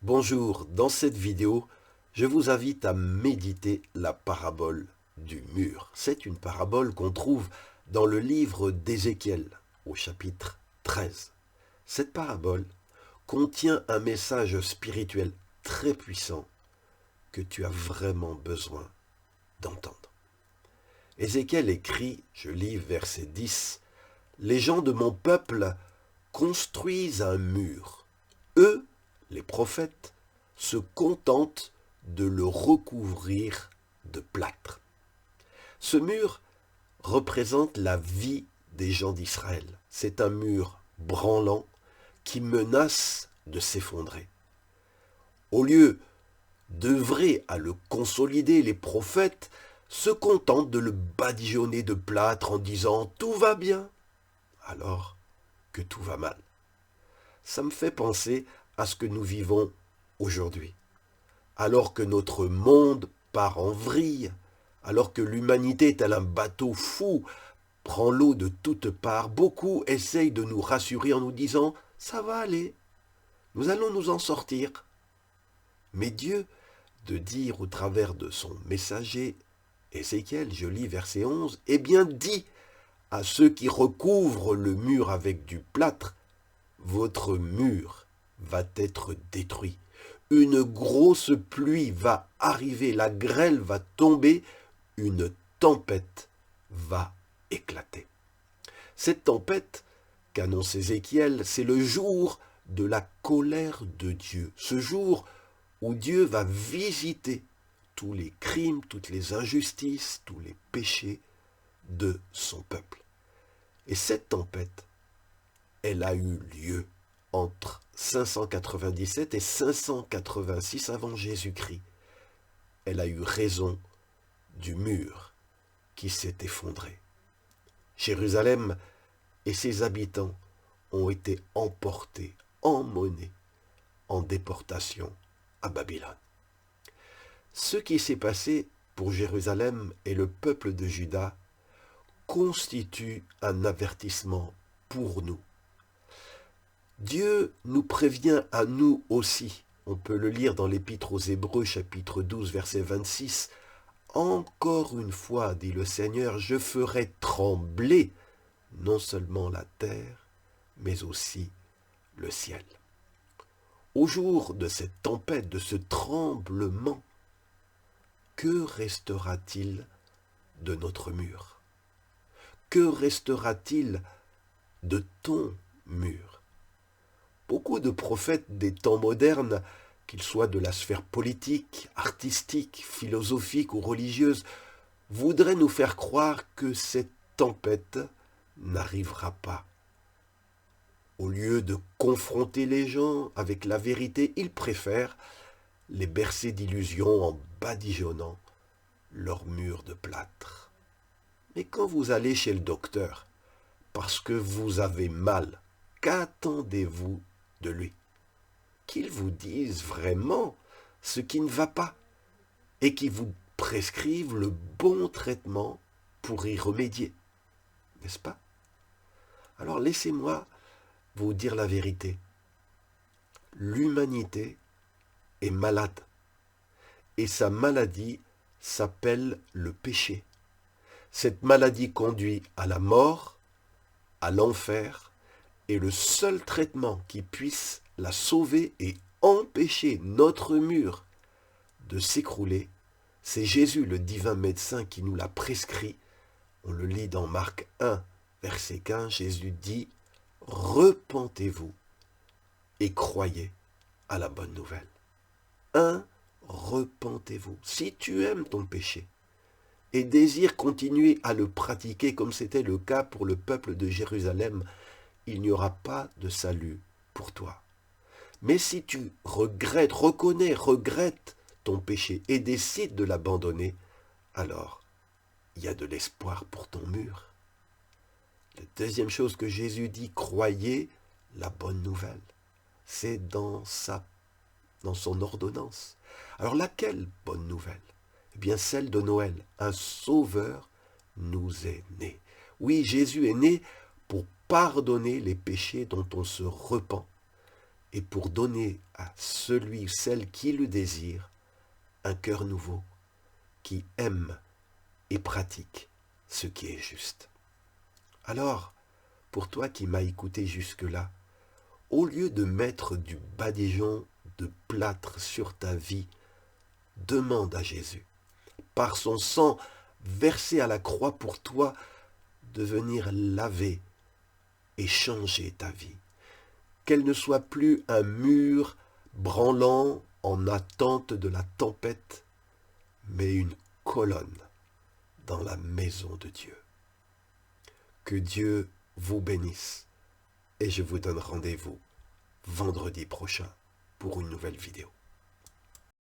Bonjour, dans cette vidéo, je vous invite à méditer la parabole du mur. C'est une parabole qu'on trouve dans le livre d'Ézéchiel, au chapitre 13. Cette parabole contient un message spirituel très puissant que tu as vraiment besoin d'entendre. Ézéchiel écrit, je lis verset 10, « Les gens de mon peuple construisent un mur. Eux, les prophètes, se contentent de le recouvrir de plâtre. » Ce mur représente la vie des gens d'Israël. C'est un mur branlant qui menace de s'effondrer. Au lieu d'œuvrer à le consolider, les prophètes se contentent de le badigeonner de plâtre en disant « tout va bien », alors que tout va mal. Ça me fait penser à ce que nous vivons aujourd'hui. Alors que notre monde part en vrille, alors que l'humanité tel un bateau fou prend l'eau de toutes parts, beaucoup essayent de nous rassurer en nous disant « ça va aller, nous allons nous en sortir ». Mais Dieu, de dire au travers de son messager, Ézéchiel, je lis verset 11, « Eh bien dit à ceux qui recouvrent le mur avec du plâtre, votre mur va être détruit. Une grosse pluie va arriver, la grêle va tomber, une tempête va éclater. » Cette tempête qu'annonce Ézéchiel, c'est le jour de la colère de Dieu. Ce jour où Dieu va visiter tous les crimes, toutes les injustices, tous les péchés de son peuple. Et cette tempête, elle a eu lieu entre 597 et 586 avant Jésus-Christ. Elle a eu raison du mur qui s'est effondré. Jérusalem et ses habitants ont été emportés, emmenés en déportation à Babylone. Ce qui s'est passé pour Jérusalem et le peuple de Juda constitue un avertissement pour nous. Dieu nous prévient à nous aussi. On peut le lire dans l'Épître aux Hébreux, chapitre 12, verset 26. « Encore une fois, dit le Seigneur, je ferai trembler non seulement la terre, mais aussi le ciel. » Au jour de cette tempête, de ce tremblement, que restera-t-il de notre mur? Que restera-t-il de ton mur? Beaucoup de prophètes des temps modernes, qu'ils soient de la sphère politique, artistique, philosophique ou religieuse, voudraient nous faire croire que cette tempête n'arrivera pas. Au lieu de confronter les gens avec la vérité, ils préfèrent les bercer d'illusions en badigeonnant leur mur de plâtre. Mais quand vous allez chez le docteur, parce que vous avez mal, qu'attendez-vous de lui? Qu'il vous dise vraiment ce qui ne va pas et qu'il vous prescrive le bon traitement pour y remédier, n'est-ce pas? Alors laissez-moi vous dire la vérité. L'humanité est malade et sa maladie s'appelle le péché. Cette maladie conduit à la mort, à l'enfer, et le seul traitement qui puisse la sauver et empêcher notre mur de s'écrouler, c'est Jésus, le divin médecin, qui nous l'a prescrit. On le lit dans Marc 1, verset 15, Jésus dit « Repentez-vous et croyez à la bonne nouvelle. » Repentez-vous. Si tu aimes ton péché et désires continuer à le pratiquer comme c'était le cas pour le peuple de Jérusalem, il n'y aura pas de salut pour toi. Mais si tu regrettes ton péché et décides de l'abandonner, alors il y a de l'espoir pour ton mur. La deuxième chose que Jésus dit, croyez la bonne nouvelle. C'est dans son ordonnance. Alors laquelle bonne nouvelle? Eh bien celle de Noël. Un sauveur nous est né. Oui, Jésus est né pour pardonner les péchés dont on se repent et pour donner à celui ou celle qui le désire un cœur nouveau, qui aime et pratique ce qui est juste. Alors, pour toi qui m'as écouté jusque-là, au lieu de mettre du badigeon de plâtre sur ta vie, demande à Jésus, par son sang versé à la croix pour toi, de venir laver et changer ta vie. Qu'elle ne soit plus un mur branlant en attente de la tempête, mais une colonne dans la maison de Dieu. Que Dieu vous bénisse et je vous donne rendez-vous vendredi prochain pour une nouvelle vidéo.